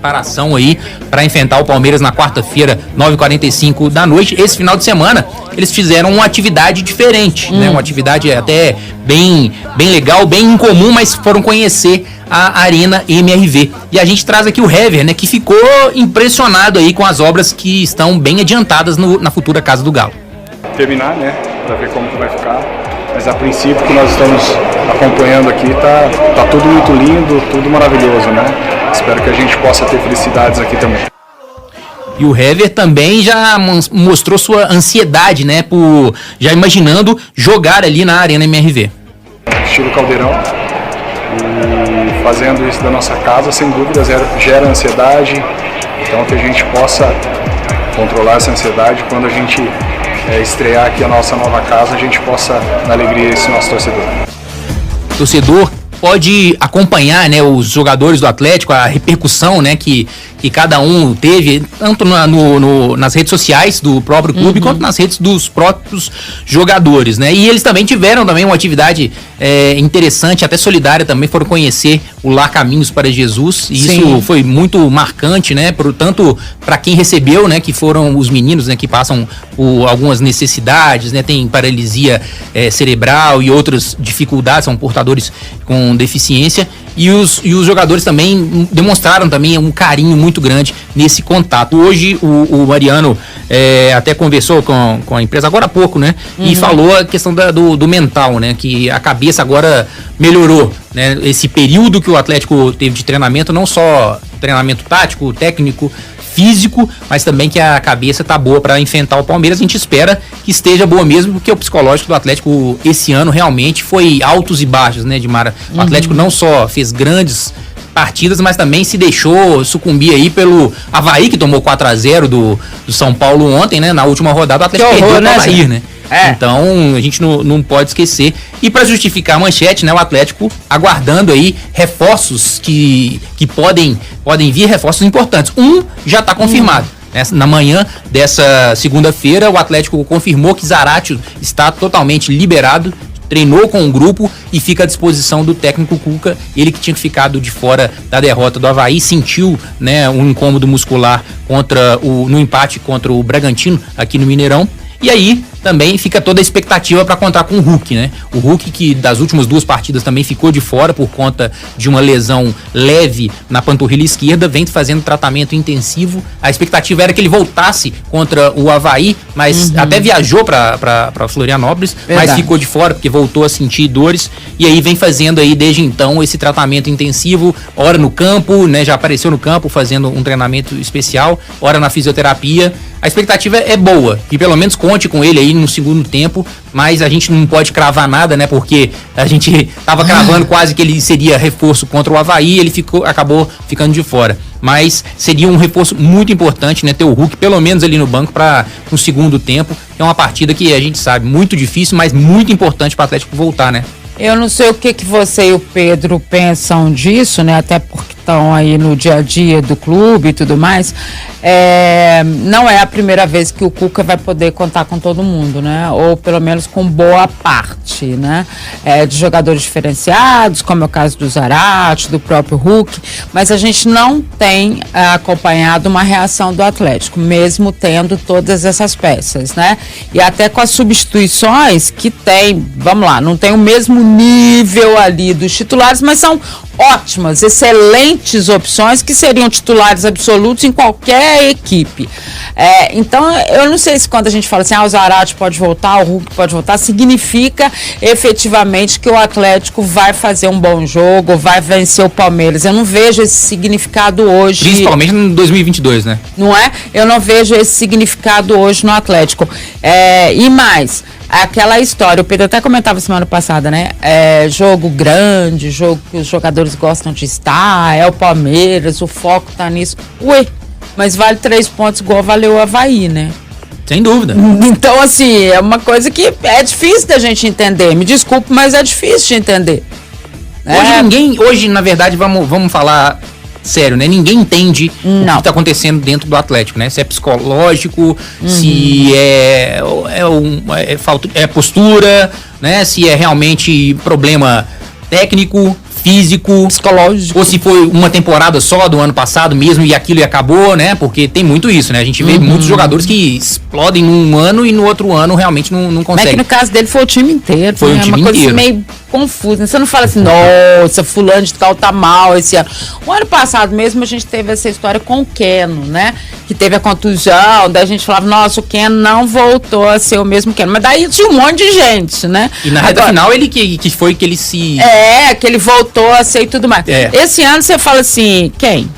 preparação aí para enfrentar o Palmeiras na quarta-feira, 9h45 da noite. Esse final de semana eles fizeram uma atividade diferente, né? Uma atividade até bem legal, bem incomum, mas foram conhecer a Arena MRV. E a gente traz aqui o Hever, né? Que ficou impressionado aí com as obras que estão bem adiantadas na futura Casa do Galo. Terminar, né? Para ver como que vai ficar. Mas a princípio que nós estamos acompanhando aqui tá tudo muito lindo, tudo maravilhoso, né? Espero que a gente possa ter felicidades aqui também. E o Hever também já mostrou sua ansiedade, né? Já imaginando jogar ali na Arena MRV. Estilo Caldeirão. E fazendo isso da nossa casa, sem dúvida, gera ansiedade. Então que a gente possa controlar essa ansiedade quando a gente estrear aqui a nossa nova casa, a gente possa dar alegria a esse nosso torcedor. Torcedor pode acompanhar, né, os jogadores do Atlético, a repercussão, né, que cada um teve, tanto nas redes sociais do próprio clube, quanto nas redes dos próprios jogadores, né? E eles também tiveram uma atividade interessante, até solidária também, foram conhecer o Lar Caminhos para Jesus, e isso foi muito marcante, né? Tanto para quem recebeu, né, que foram os meninos, né, que passam por algumas necessidades, né? Tem paralisia cerebral e outras dificuldades, são portadores com deficiência, e os jogadores também demonstraram também um carinho muito grande nesse contato. Hoje o Mariano até conversou com a empresa agora há pouco, né? E falou a questão do mental, né? Que a cabeça agora melhorou, né? Esse período que o Atlético teve de treinamento, não só treinamento tático, técnico, físico, mas também que a cabeça tá boa para enfrentar o Palmeiras. A gente espera que esteja boa mesmo, porque o psicológico do Atlético esse ano realmente foi altos e baixos, né, Edmara? O Atlético não só fez grandes partidas, mas também se deixou sucumbir aí pelo Avaí, que tomou 4-0 do São Paulo ontem, né? Na última rodada o Atlético perdeu o Avaí, né? Então a gente não pode esquecer. E para justificar a manchete, né, o Atlético aguardando aí reforços que podem vir, reforços importantes. Já está confirmado. Na manhã dessa segunda-feira, o Atlético confirmou que Zaratio está totalmente liberado, treinou com o grupo e fica à disposição do técnico Cuca. Ele que tinha ficado de fora da derrota do Avaí, sentiu, né, um incômodo muscular no empate contra o Bragantino aqui no Mineirão. E aí também fica toda a expectativa para contar com o Hulk, né? O Hulk, que das últimas 2 partidas também ficou de fora por conta de uma lesão leve na panturrilha esquerda, vem fazendo tratamento intensivo. A expectativa era que ele voltasse contra o Avaí, mas até viajou para Florianópolis, mas ficou de fora porque voltou a sentir dores. E aí vem fazendo aí desde então esse tratamento intensivo, ora no campo, né? Já apareceu no campo fazendo um treinamento especial, ora na fisioterapia. A expectativa é boa, que pelo menos conte com ele aí no segundo tempo, mas a gente não pode cravar nada, né? Porque a gente tava cravando quase que ele seria reforço contra o Avaí, ele acabou ficando de fora. Mas seria um reforço muito importante, né? Ter o Hulk pelo menos ali no banco para no segundo tempo. É uma partida que a gente sabe, muito difícil, mas muito importante para o Atlético voltar, né? Eu não sei o que você e o Pedro pensam disso, né? Até porque estão aí no dia a dia do clube e tudo mais. Não é a primeira vez que o Cuca vai poder contar com todo mundo, né? Ou pelo menos com boa parte, né? De jogadores diferenciados, como é o caso do Zaratio, do próprio Hulk. Mas a gente não tem acompanhado uma reação do Atlético, mesmo tendo todas essas peças, né? E até com as substituições que tem, vamos lá, não tem o mesmo nível ali dos titulares, mas são ótimas, excelentes opções que seriam titulares absolutos em qualquer equipe. Então, eu não sei se quando a gente fala assim, o Zaratio pode voltar, o Hulk pode voltar, significa efetivamente que o Atlético vai fazer um bom jogo, vai vencer o Palmeiras. Eu não vejo esse significado hoje. Principalmente em 2022, né? Não é? Eu não vejo esse significado hoje no Atlético. E mais, aquela história, o Pedro até comentava semana passada, né? Jogo grande, jogo que os jogadores gostam de estar, é o Palmeiras, o foco tá nisso. Mas vale 3 pontos igual valeu o Avaí, né? Sem dúvida. Então, assim, é uma coisa que é difícil da gente entender. Me desculpe, mas é difícil de entender. Hoje, na verdade, vamos falar sério, né? Ninguém entende o que está acontecendo dentro do Atlético, né? Se é psicológico, se é postura, né? Se é realmente problema técnico, físico, psicológico, ou se foi uma temporada só do ano passado mesmo e aquilo acabou, né? Porque tem muito isso, né? A gente vê muitos jogadores que explodem num ano e no outro ano realmente não conseguem. Mas que no caso dele foi o time inteiro. Foi o time uma coisa inteiro. meio confusa. Você não fala assim, nossa, fulano de tal tá mal esse ano. O ano passado mesmo a gente teve essa história com o Keno, né? Que teve a contusão, daí a gente falava, nossa, o Keno não voltou a ser o mesmo Keno. Mas daí tinha um monte de gente, né? E na reta final ele que foi que ele se... que ele voltou a ser e tudo mais. Esse ano você fala assim, quem?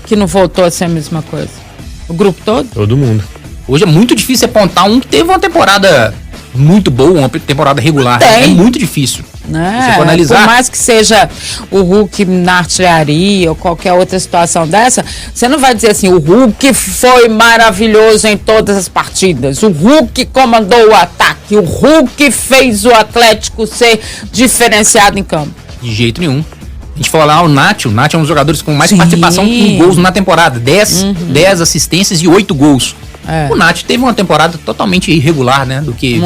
Que não voltou a ser a mesma coisa? O grupo todo? Todo mundo. Hoje é muito difícil apontar um que teve uma temporada muito boa, uma temporada regular. É muito difícil. Né? Você for analisar. Por mais que seja o Hulk na artilharia ou qualquer outra situação dessa, você não vai dizer assim, o Hulk foi maravilhoso em todas as partidas, o Hulk comandou o ataque, o Hulk fez o Atlético ser diferenciado em campo. De jeito nenhum. A gente falou lá, o Nacho é um dos jogadores com mais participação em gols na temporada. 10 assistências e 8 gols. O Nacho teve uma temporada totalmente irregular, né? Do que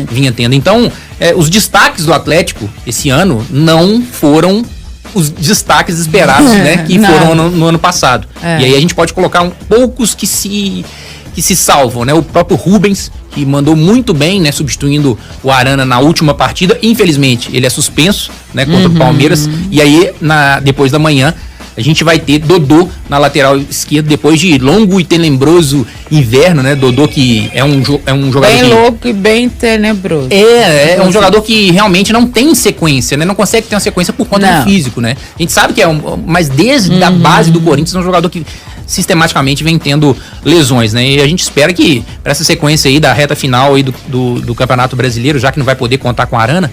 vinha tendo. Então, os destaques do Atlético esse ano não foram os destaques esperados, né? Que foram no ano passado. E aí a gente pode colocar poucos que se salvam, né? O próprio Rubens, que mandou muito bem, né? Substituindo o Arana na última partida. Infelizmente, ele é suspenso, né? Contra o Palmeiras. E aí, depois da manhã, a gente vai ter Dodô na lateral esquerda, depois de longo e tenebroso inverno, né? Dodô que é um jogador bem louco e bem tenebroso. É um jogador que realmente não tem sequência, né? Não consegue ter uma sequência por conta do físico, né? A gente sabe que mas desde a base do Corinthians é um jogador que sistematicamente vem tendo lesões, né? E a gente espera que para essa sequência aí da reta final aí do Campeonato Brasileiro, já que não vai poder contar com a Arana,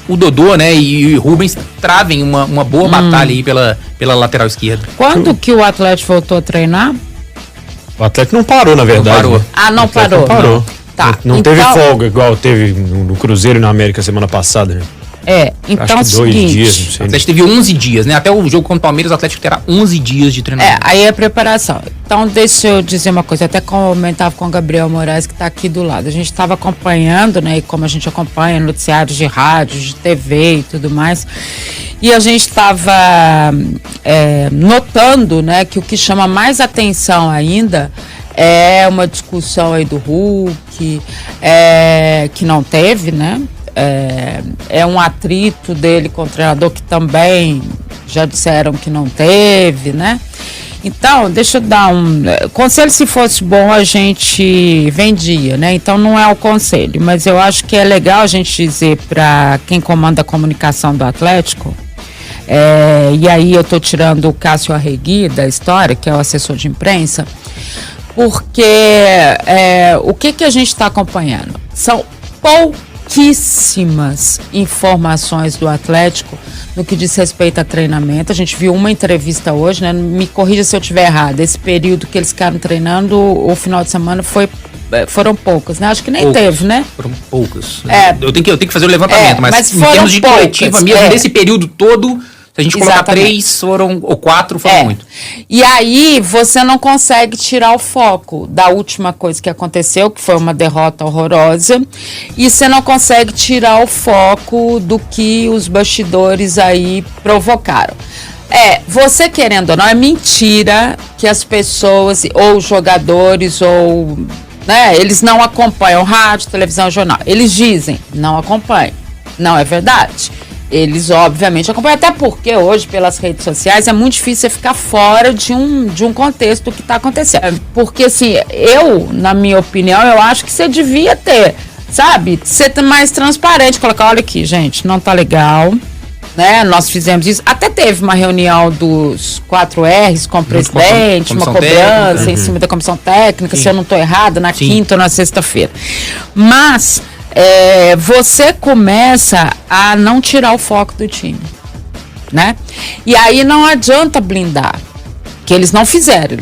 o Dodô, né, e o Rubens travem uma boa batalha aí pela lateral esquerda. Quando que o Atlético voltou a treinar? O Atlético não parou, na verdade. Não parou. Né? Não parou. Não parou. Tá. Não teve folga igual teve no Cruzeiro e na América semana passada, né? Então acho que 2 dias, não sei. O Atlético teve 11 dias, né? Até o jogo contra o Palmeiras, o Atlético terá 11 dias de treinamento. Aí é a preparação. Então, deixa eu dizer uma coisa. Eu até comentava com o Gabriel Moraes, que está aqui do lado. A gente estava acompanhando, né? E como a gente acompanha noticiários de rádio, de TV e tudo mais. E a gente estava notando, né? Que o que chama mais atenção ainda é uma discussão aí do Hulk, que não teve, né? É um atrito dele com o treinador que também já disseram que não teve, né? Então, deixa eu dar um conselho. Se fosse bom, a gente vendia, né? Então não é o conselho, mas eu acho que é legal a gente dizer para quem comanda a comunicação do Atlético, e aí eu tô tirando o Cássio Arregui da história, que é o assessor de imprensa, porque o que a gente está acompanhando? São pouquíssimas informações do Atlético no que diz respeito a treinamento. A gente viu uma entrevista hoje, né? Me corrija se eu estiver errado. Esse período que eles ficaram treinando, o final de semana foram poucas, né? Acho que nem teve, né? Foram poucas. Eu tenho que fazer o levantamento, mas em termos de poucas, coletiva mesmo, nesse período todo, se a gente colocar 3 ou 4, foram muito. E aí você não consegue tirar o foco da última coisa que aconteceu, que foi uma derrota horrorosa, e você não consegue tirar o foco do que os bastidores aí provocaram. Você querendo ou não, é mentira que as pessoas, ou jogadores, ou... né, eles não acompanham rádio, televisão, jornal. Eles dizem, não acompanham. Não é verdade. Eles, obviamente, acompanham, até porque hoje, pelas redes sociais, é muito difícil você ficar fora de um contexto do que está acontecendo. Porque, assim, na minha opinião, eu acho que você devia ter, sabe, ser mais transparente, colocar, olha aqui, gente, não tá legal, né, nós fizemos isso, até teve uma reunião dos 4 R's com o presidente, uma cobrança em cima da comissão técnica, se eu não estou errada, na quinta ou na sexta-feira. Mas... você começa a não tirar o foco do time, né? E aí não adianta blindar, que eles não fizeram,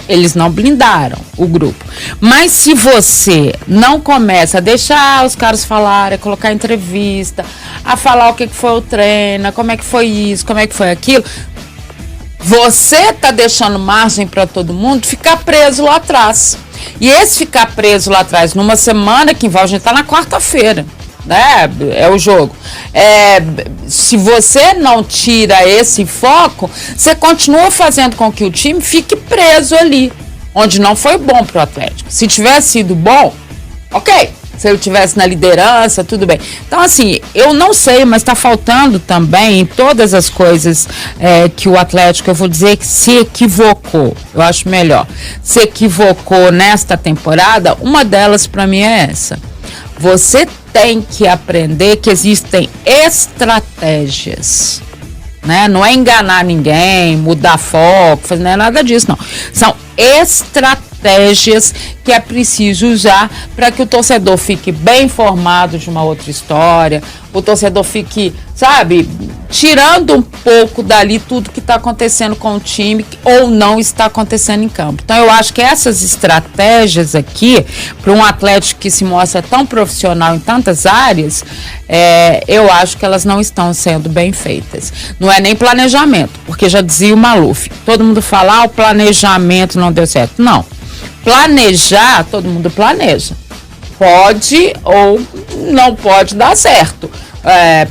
eles não blindaram o grupo. Mas se você não começa a deixar os caras falarem, a colocar entrevista, a falar o que foi o treino, como é que foi isso, como é que foi aquilo, você tá deixando margem para todo mundo ficar preso lá atrás. E esse ficar preso lá atrás numa semana que envolve, a gente tá na quarta-feira. né? É o jogo. Se você não tira esse foco, você continua fazendo com que o time fique preso ali, onde não foi bom pro Atlético. Se tivesse sido bom, ok. Se ele tivesse na liderança, tudo bem. Então, assim, eu não sei, mas está faltando também em todas as coisas que o Atlético, eu vou dizer que se equivocou. Eu acho melhor. Se equivocou nesta temporada, uma delas para mim é essa. Você tem que aprender que existem estratégias, né? Não é enganar ninguém, mudar foco, não é nada disso, não. São estratégias que é preciso usar para que o torcedor fique bem informado de uma outra história, o torcedor fique, sabe, tirando um pouco dali tudo que está acontecendo com o time ou não está acontecendo em campo. Então eu acho que essas estratégias aqui, para um Atlético que se mostra tão profissional em tantas áreas, eu acho que elas não estão sendo bem feitas. Não é nem planejamento, porque já dizia o Maluf, todo mundo fala, o planejamento não deu certo. Não, planejar, todo mundo planeja. Pode ou não pode dar certo.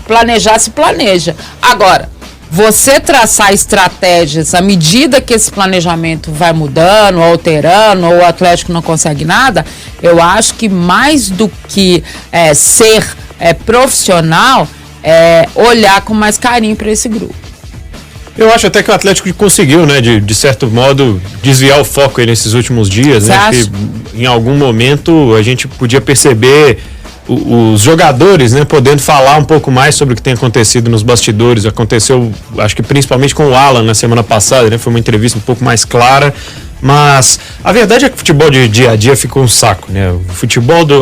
Planejar se planeja. Agora, você traçar estratégias à medida que esse planejamento vai mudando, alterando, ou o Atlético não consegue nada, eu acho que mais do que ser profissional, olhar com mais carinho para esse grupo. Eu acho até que o Atlético conseguiu, né, de certo modo, desviar o foco aí nesses últimos dias, né? Que em algum momento a gente podia perceber os jogadores, né, podendo falar um pouco mais sobre o que tem acontecido nos bastidores. Aconteceu, acho que principalmente com o Alan na semana passada, né? Foi uma entrevista um pouco mais clara, mas a verdade é que o futebol de dia a dia ficou um saco, né?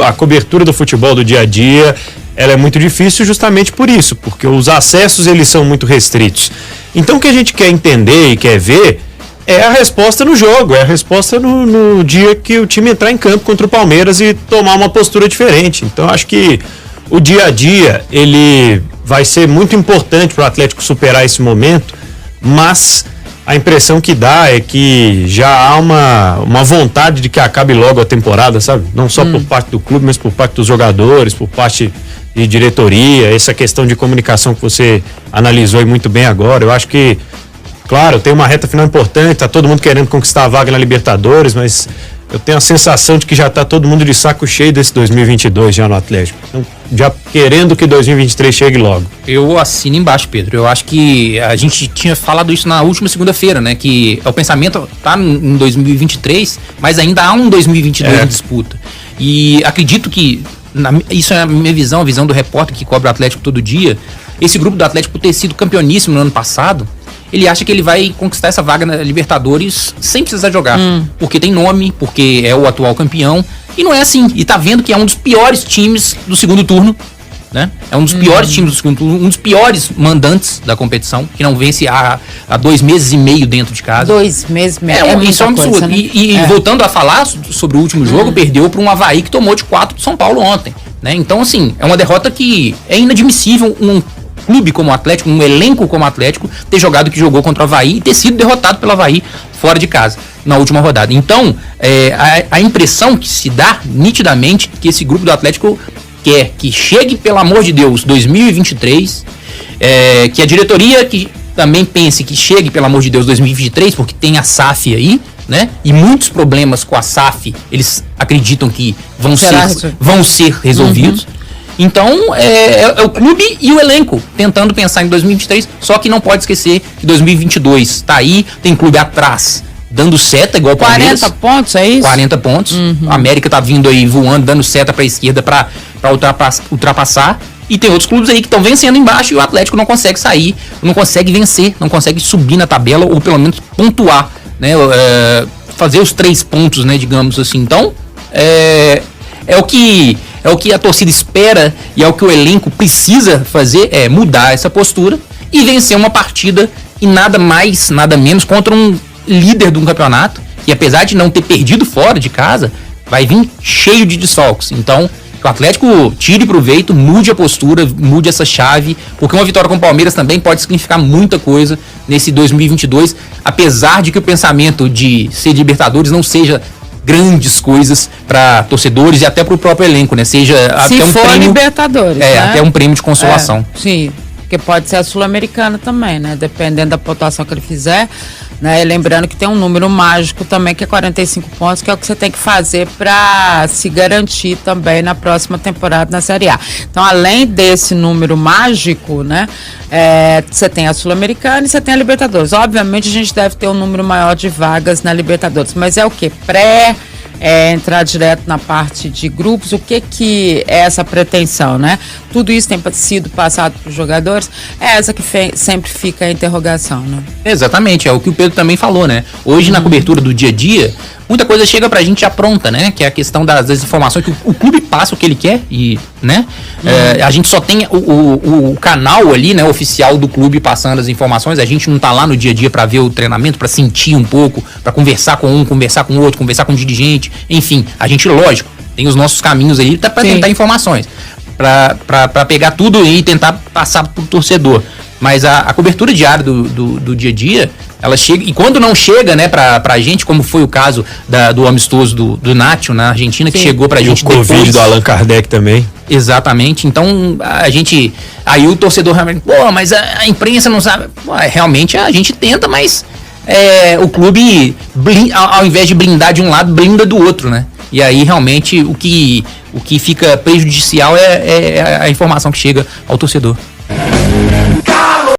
A cobertura do futebol do dia a dia, ela é muito difícil justamente por isso, porque os acessos eles são muito restritos. Então o que a gente quer entender e quer ver é a resposta no jogo, é a resposta no dia que o time entrar em campo contra o Palmeiras e tomar uma postura diferente. Então acho que o dia a dia ele vai ser muito importante para o Atlético superar esse momento, mas a impressão que dá é que já há uma vontade de que acabe logo a temporada, sabe? Não só por parte do clube, mas por parte dos jogadores, por parte de diretoria, essa questão de comunicação que você analisou muito bem agora. Eu acho que, claro, tem uma reta final importante, tá todo mundo querendo conquistar a vaga na Libertadores, mas eu tenho a sensação de que já tá todo mundo de saco cheio desse 2022 já no Atlético. Então, já querendo que 2023 chegue logo. Eu assino embaixo, Pedro. Eu acho que a gente tinha falado isso na última segunda-feira, né? Que o pensamento tá em 2023, mas ainda há um 2022 em disputa. E acredito que, isso é a minha visão, a visão do repórter que cobre o Atlético todo dia. Esse grupo do Atlético, por ter sido campeoníssimo no ano passado, ele acha que ele vai conquistar essa vaga na Libertadores sem precisar jogar. Porque tem nome, porque é o atual campeão. E não é assim. E tá vendo que é um dos piores times do segundo turno, né? É um dos piores times do segundo turno, um dos piores mandantes da competição, que não vence há 2 meses e meio dentro de casa. 2 meses e meio. Isso é um absurdo. Coisa, né? E voltando a falar sobre o último jogo, perdeu para um Avaí que tomou de 4 do São Paulo ontem, né? Então, assim, é uma derrota que é inadmissível um clube como o Atlético, um elenco como o Atlético, ter jogado o que jogou contra o Avaí e ter sido derrotado pelo Avaí fora de casa na última rodada. Então, a impressão que se dá nitidamente que esse grupo do Atlético quer que chegue, pelo amor de Deus, 2023, que a diretoria que também pense que chegue, pelo amor de Deus, 2023, porque tem a SAF aí, né? E muitos problemas com a SAF, eles acreditam que vão ser resolvidos. Então, é o clube e o elenco tentando pensar em 2023, só que não pode esquecer que 2022 tá aí, tem clube atrás, dando seta, igual o Palmeiras. 40 pontos, é isso? 40 pontos. A América tá vindo aí voando, dando seta pra esquerda pra ultrapassar. E tem outros clubes aí que estão vencendo embaixo e o Atlético não consegue sair, não consegue vencer, não consegue subir na tabela ou pelo menos pontuar, né? Fazer os 3 pontos, né, digamos assim. Então, é o que a torcida espera e é o que o elenco precisa fazer, é mudar essa postura e vencer uma partida e nada mais, nada menos contra um líder de um campeonato que, apesar de não ter perdido fora de casa, vai vir cheio de desfalques. Então, que o Atlético tire proveito, mude a postura, mude essa chave, porque uma vitória com o Palmeiras também pode significar muita coisa nesse 2022, apesar de que o pensamento de ser de Libertadores não seja grandes coisas para torcedores e até para o próprio elenco, né? Seja se até um for prêmio, Libertadores, né? até um prêmio de consolação. Sim, porque pode ser a Sul-Americana também, né? Dependendo da pontuação que ele fizer, né? E lembrando que tem um número mágico também, que é 45 pontos, que é o que você tem que fazer para se garantir também na próxima temporada na Série A. Então, além desse número mágico, né? Você tem a Sul-Americana e você tem a Libertadores. Obviamente, a gente deve ter um número maior de vagas na Libertadores, mas é o quê? Entrar direto na parte de grupos, o que é essa pretensão, né? Tudo isso tem sido passado para os jogadores, é essa que sempre fica a interrogação, né? Exatamente, é o que o Pedro também falou, né? Hoje, na cobertura do dia a dia, muita coisa chega pra gente já pronta, né? Que é a questão das informações que o clube passa o que ele quer e, né? A gente só tem o canal ali, né? Oficial do clube passando as informações. A gente não tá lá no dia a dia pra ver o treinamento, pra sentir um pouco, pra conversar com um, conversar com o outro, conversar com o dirigente. Enfim, a gente, lógico, tem os nossos caminhos aí pra tentar informações. Pra pegar tudo e tentar passar pro torcedor. Mas a cobertura diária do dia a dia, ela chega, e quando não chega, né, pra gente, como foi o caso do amistoso do Nacho na Argentina, que chegou pra gente depois. O Covid do Allan Kardec também. Exatamente, então aí o torcedor realmente, mas a imprensa não sabe, realmente a gente tenta, mas o clube, ao invés de blindar de um lado, blinda do outro, né? E aí realmente o que fica prejudicial é a informação que chega ao torcedor.